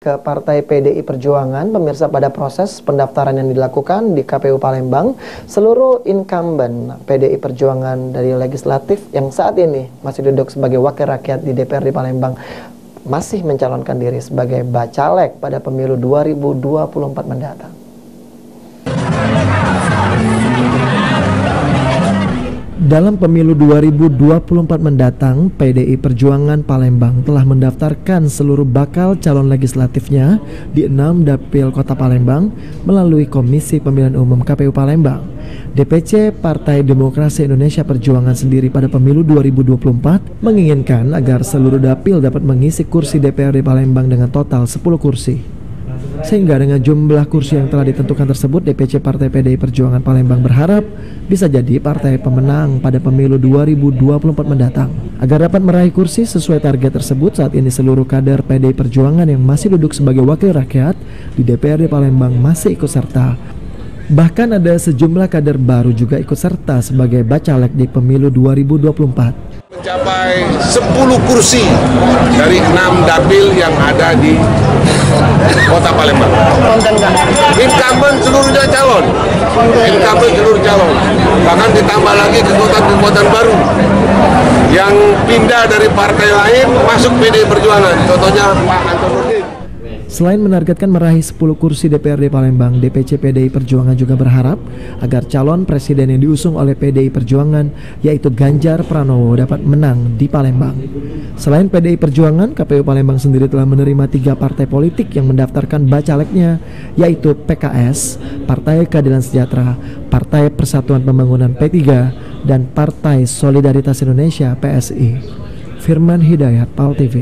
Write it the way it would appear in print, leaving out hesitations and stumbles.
ke Partai PDI Perjuangan, pemirsa, pada proses pendaftaran yang dilakukan di KPU Palembang, seluruh incumbent PDI Perjuangan dari legislatif yang saat ini masih duduk sebagai wakil rakyat di DPRD Palembang masih mencalonkan diri sebagai bacalek pada pemilu 2024 mendatang. Dalam pemilu 2024 mendatang, PDI Perjuangan Palembang telah mendaftarkan seluruh bakal calon legislatifnya di 6 dapil Kota Palembang melalui Komisi Pemilihan Umum KPU Palembang. DPC Partai Demokrasi Indonesia Perjuangan sendiri pada pemilu 2024 menginginkan agar seluruh dapil dapat mengisi kursi DPRD Palembang dengan total 10 kursi. Sehingga dengan jumlah kursi yang telah ditentukan tersebut, DPC Partai PDI Perjuangan Palembang berharap bisa jadi partai pemenang pada pemilu 2024 mendatang. Agar dapat meraih kursi sesuai target tersebut, saat ini seluruh kader PDI Perjuangan yang masih duduk sebagai wakil rakyat di DPRD Palembang masih ikut serta. Bahkan ada sejumlah kader baru juga ikut serta sebagai bacalek di pemilu 2024. Mencapai 10 kursi dari 6 dapil yang ada di Kota Palembang. Incumbent seluruhnya calon. Bahkan ditambah lagi kekuatan-kekuatan baru yang pindah dari partai lain masuk PDI Perjuangan. Contohnya Pak Anton Nurdin. Selain menargetkan meraih 10 kursi DPRD Palembang, DPC PDI Perjuangan juga berharap agar calon presiden yang diusung oleh PDI Perjuangan, yaitu Ganjar Pranowo, dapat menang di Palembang. Selain PDI Perjuangan, KPU Palembang sendiri telah menerima 3 partai politik yang mendaftarkan bacaleknya, yaitu PKS, Partai Keadilan Sejahtera, Partai Persatuan Pembangunan P3, dan Partai Solidaritas Indonesia PSI. Firman Hidayat, PAL TV.